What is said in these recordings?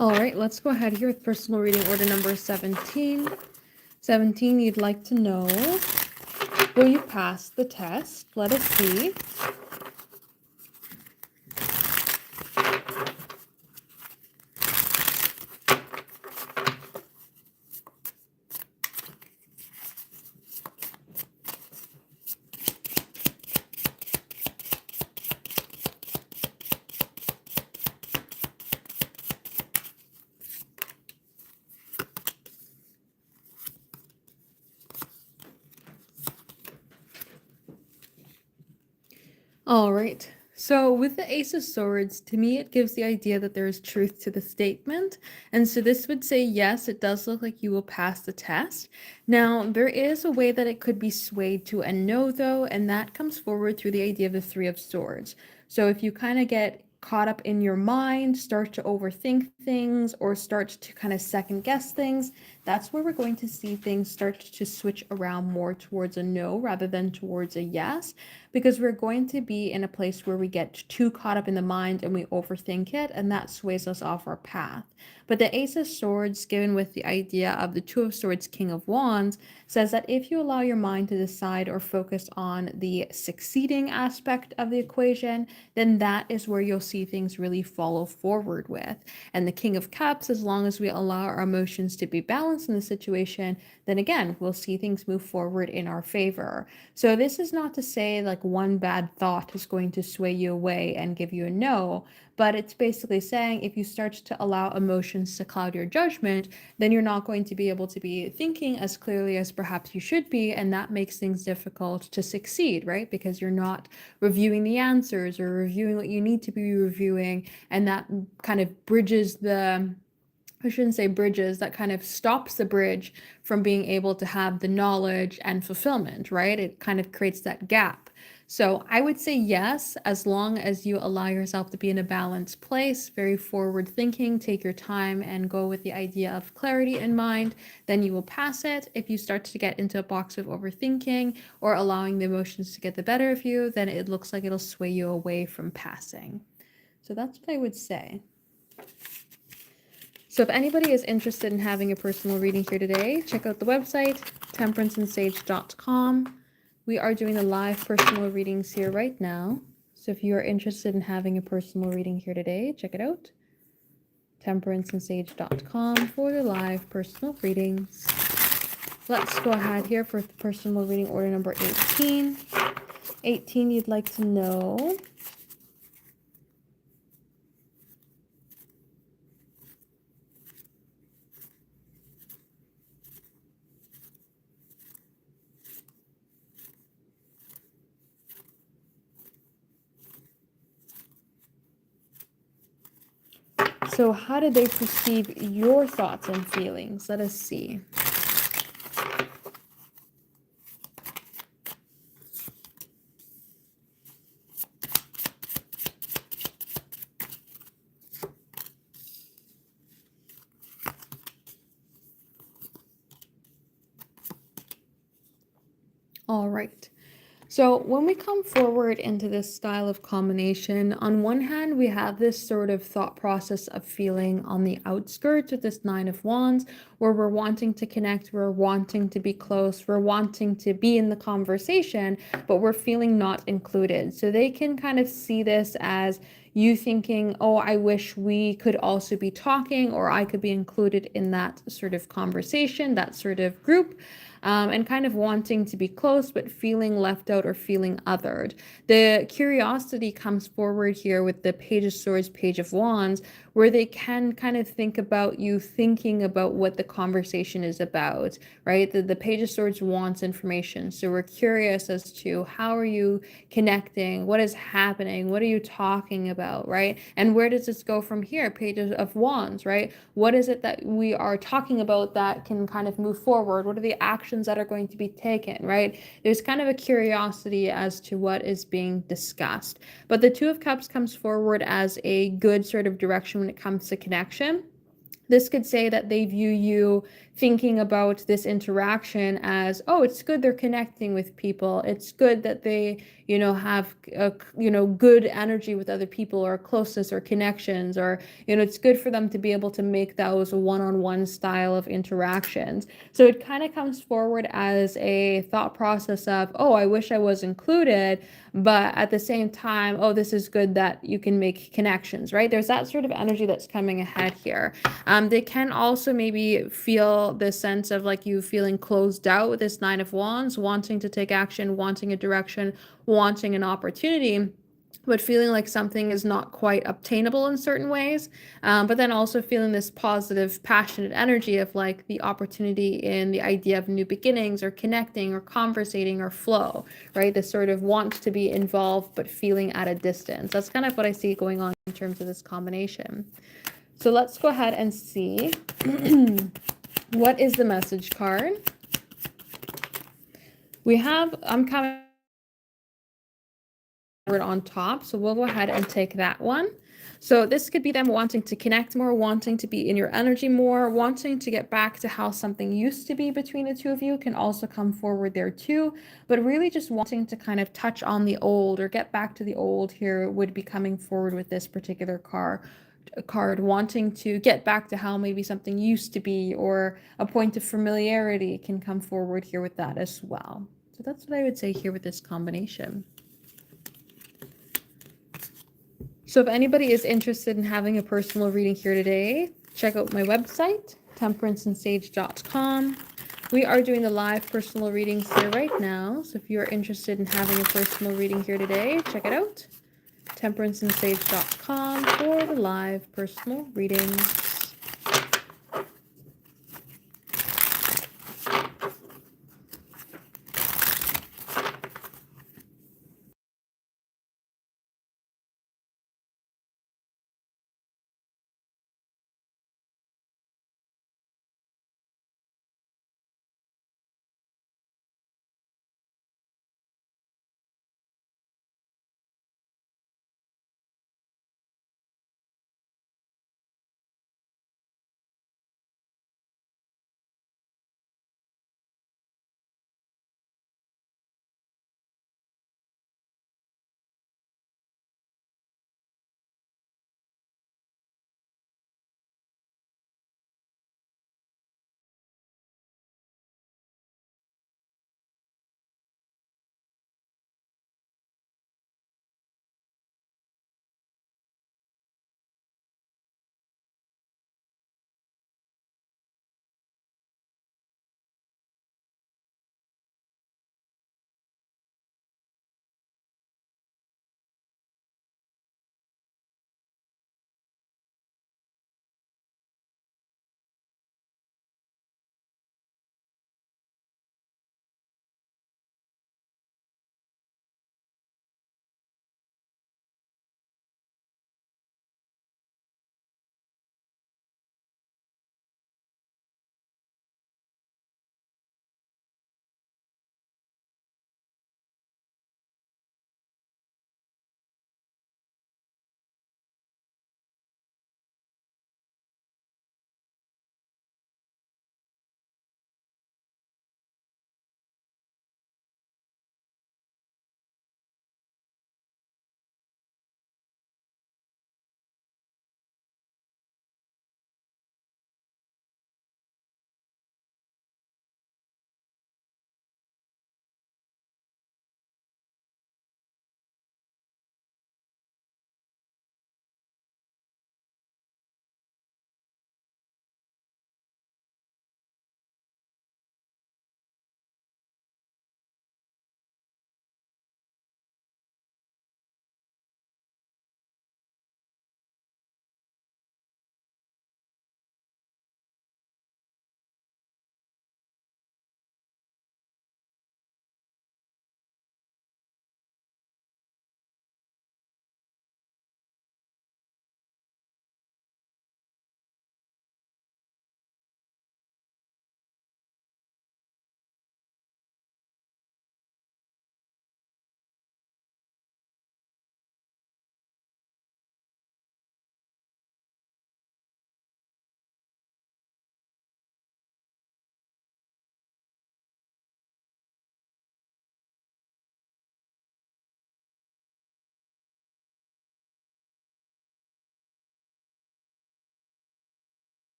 All right, let's go ahead here with personal reading order number 17. 17, you'd like to know, will you pass the test? Let us see. All right. So with the Ace of Swords, to me, it gives the idea that there is truth to the statement. And so this would say, yes, it does look like you will pass the test. Now, there is a way that it could be swayed to a no, though, and that comes forward through the idea of the Three of Swords. So if you kind of get caught up in your mind, start to overthink things, or start to kind of second guess things, that's where we're going to see things start to switch around more towards a no rather than towards a yes, because we're going to be in a place where we get too caught up in the mind and we overthink it, and that sways us off our path. But the Ace of Swords, given with the idea of the Two of Swords, King of Wands, says that if you allow your mind to decide or focus on the succeeding aspect of the equation, then that is where you'll see things really follow forward with. And the King of Cups, as long as we allow our emotions to be balanced in the situation, then again, we'll see things move forward in our favor. So this is not to say like one bad thought is going to sway you away and give you a no, but it's basically saying if you start to allow emotions to cloud your judgment, then you're not going to be able to be thinking as clearly as perhaps you should be, and that makes things difficult to succeed, right? Because you're not reviewing the answers or reviewing what you need to be reviewing, and that kind of bridges the I shouldn't say bridges, that kind of stops the bridge from being able to have the knowledge and fulfillment, right? It kind of creates that gap. So I would say yes, as long as you allow yourself to be in a balanced place, very forward thinking, take your time and go with the idea of clarity in mind, then you will pass it. If you start to get into a box of overthinking or allowing the emotions to get the better of you, then it looks like it'll sway you away from passing. So that's what I would say. So if anybody is interested in having a personal reading here today, check out the website, temperanceandsage.com. We are doing the live personal readings here right now. So if you are interested in having a personal reading here today, check it out, temperanceandsage.com for the live personal readings. Let's go ahead here for personal reading order number 18. 18, you'd like to know, so how did they perceive your thoughts and feelings? Let us see. All right. So when we come forward into this style of combination, on one hand, we have this sort of thought process of feeling on the outskirts with this Nine of Wands, where we're wanting to connect, we're wanting to be close, we're wanting to be in the conversation, but we're feeling not included. So they can kind of see this as you thinking, oh, I wish we could also be talking, or I could be included in that sort of conversation, that sort of group. And kind of wanting to be close, but feeling left out or feeling othered. The curiosity comes forward here with the Page of Swords, Page of Wands, where they can kind of think about you thinking about what the conversation is about, right? The Page of Swords wants information. So we're curious as to how are you connecting? What is happening? What are you talking about, right? And where does this go from here? Page of Wands, right? What is it that we are talking about that can kind of move forward? What are the actions that are going to be taken, right? There's kind of a curiosity as to what is being discussed. But the Two of Cups comes forward as a good sort of direction when it comes to connection. This could say that they view you thinking about this interaction as, oh, it's good they're connecting with people. It's good that they, have a, good energy with other people, or closeness or connections, or, it's good for them to be able to make those one-on-one style of interactions. So it kind of comes forward as a thought process of, oh, I wish I was included, but at the same time, oh, this is good that you can make connections, right? There's that sort of energy that's coming ahead here. They can also maybe feel this sense of like you feeling closed out with this Nine of Wands, wanting to take action, wanting a direction, wanting an opportunity, but feeling like something is not quite obtainable in certain ways. But then also feeling this positive, passionate energy of like the opportunity in the idea of new beginnings, or connecting, or conversating, or flow, right? This sort of want to be involved, but feeling at a distance. That's kind of what I see going on in terms of this combination. So let's go ahead and see what is the message card. We have, I'm coming on top, so we'll go ahead and take that one. So this could be them wanting to connect more, wanting to be in your energy more, wanting to get back to how something used to be between the two of you can also come forward there too. But really just wanting to kind of touch on the old or get back to the old here would be coming forward with this particular card, wanting to get back to how maybe something used to be, or a point of familiarity can come forward here with that as well. So that's what I would say here with this combination. So if anybody is interested in having a personal reading here today, check out my website, temperanceandsage.com. We are doing the live personal readings here right now. So if you are interested in having a personal reading here today, check it out, temperanceandsage.com, for the live personal readings.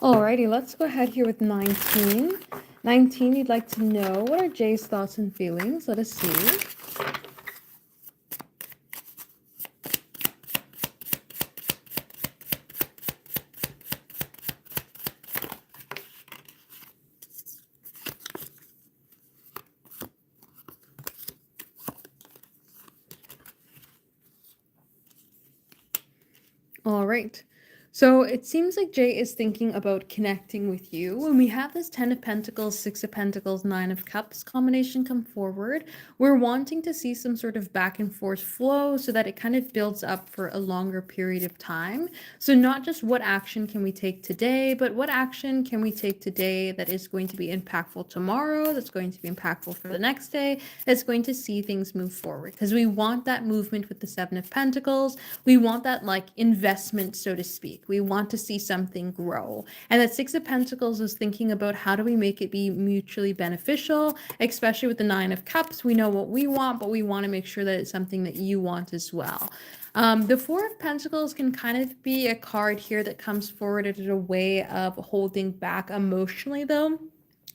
Alrighty, let's go ahead here with 19. 19, you'd like to know what are Jay's thoughts and feelings? Let us see. All right. So it seems like Jay is thinking about connecting with you. When we have this 10 of Pentacles, 6 of Pentacles, 9 of Cups combination come forward, we're wanting to see some sort of back and forth flow so that it kind of builds up for a longer period of time. So not just what action can we take today, but what action can we take today that is going to be impactful tomorrow, that's going to be impactful for the next day, that's going to see things move forward. Because we want that movement with the 7 of Pentacles. We want that like investment, so to speak. We want to see something grow. And that 6 of Pentacles is thinking about how do we make it be mutually beneficial, especially with the 9 of Cups. We know what we want, but we want to make sure that it's something that you want as well. The 4 of Pentacles can kind of be a card here that comes forward as a way of holding back emotionally, though.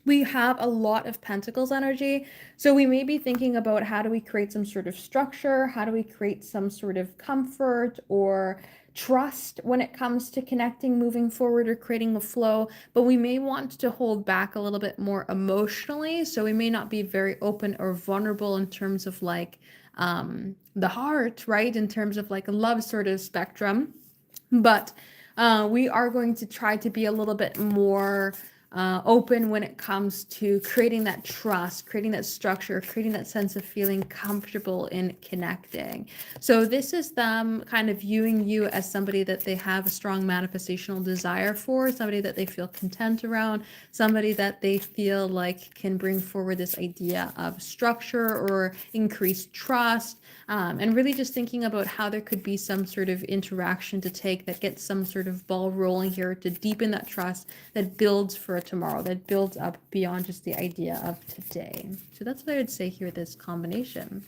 We have a lot of Pentacles energy. So we may be thinking about how do we create some sort of structure? How do we create some sort of comfort or trust when it comes to connecting, moving forward, or creating a flow? But we may want to hold back a little bit more emotionally. So we may not be very open or vulnerable in terms of like the heart, right? In terms of like a love sort of spectrum. But we are going to try to be a little bit more open when it comes to creating that trust, creating that structure, creating that sense of feeling comfortable in connecting. So this is them kind of viewing you as somebody that they have a strong manifestational desire for, somebody that they feel content around, somebody that they feel like can bring forward this idea of structure or increased trust. And really just thinking about how there could be some sort of interaction to take that gets some sort of ball rolling here to deepen that trust that builds for tomorrow, that builds up beyond just the idea of today. So that's what I would say here, this combination.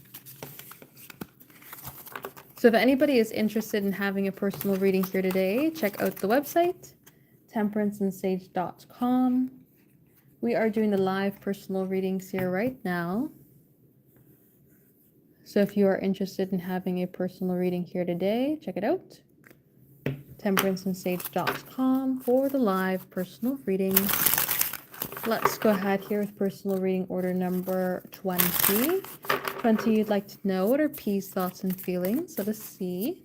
So if anybody is interested in having a personal reading here today, check out the website, temperanceandsage.com. We are doing the live personal readings here right now. So if you are interested in having a personal reading here today, check it out. temperanceandsage.com for the live personal reading. Let's go ahead here with personal reading order number 20. 20, you'd like to know what are peace, thoughts, and feelings. Let us see.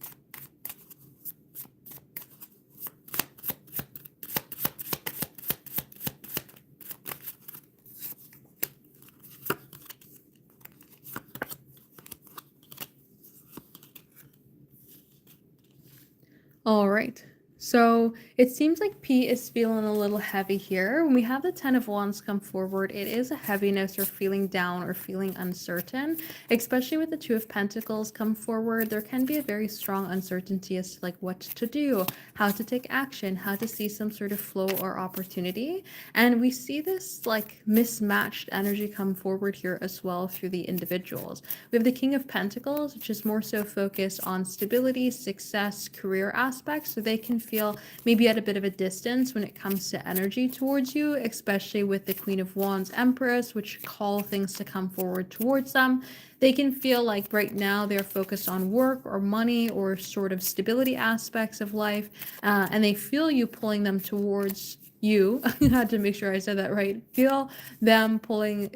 All right. So it seems like P is feeling a little heavy here. When we have the 10 of Wands come forward, it is a heaviness or feeling down or feeling uncertain, especially with the 2 of Pentacles come forward. There can be a very strong uncertainty as to like what to do, how to take action, how to see some sort of flow or opportunity. And we see this like mismatched energy come forward here as well through the individuals. We have the King of Pentacles, which is more so focused on stability, success, career aspects, so they can feel maybe at a bit of a distance when it comes to energy towards you, especially with the Queen of Wands Empress, which call things to come forward towards them. They can feel like right now they're focused on work or money or sort of stability aspects of life, and they feel you pulling them towards you. I had to make sure I said that right. Feel them pulling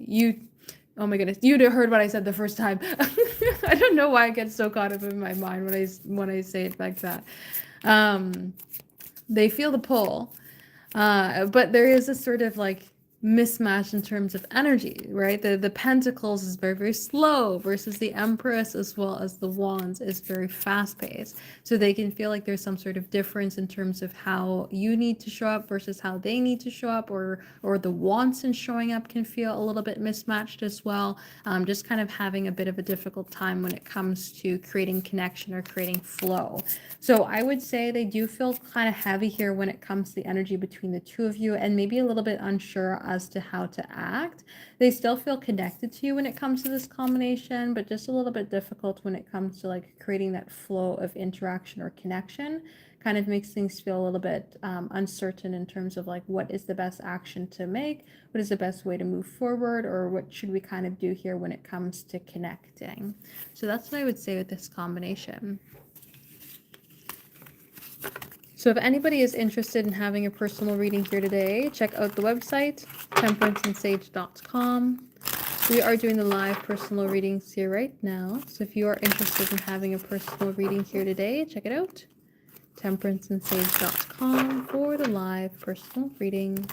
you. Oh my goodness, you'd have heard what I said the first time. I don't know why I get so caught up in my mind when I say it like that. They feel the pull, but there is a sort of like mismatch in terms of energy, right? The Pentacles is very, very slow versus the Empress as well as the Wands is very fast paced. So they can feel like there's some sort of difference in terms of how you need to show up versus how they need to show up, or the wants in showing up can feel a little bit mismatched as well. Just kind of having a bit of a difficult time when it comes to creating connection or creating flow. So I would say they do feel kind of heavy here when it comes to the energy between the two of you, and maybe a little bit unsure as to how to act. They still feel connected to you when it comes to this combination, but just a little bit difficult when it comes to like creating that flow of interaction or connection. Kind of makes things feel a little bit uncertain in terms of like what is the best action to make, what is the best way to move forward, or what should we kind of do here when it comes to connecting. So that's what I would say with this combination. So if anybody is interested in having a personal reading here today, check out the website, temperanceandsage.com. We are doing the live personal readings here right now. So if you are interested in having a personal reading here today, check it out, temperanceandsage.com for the live personal readings.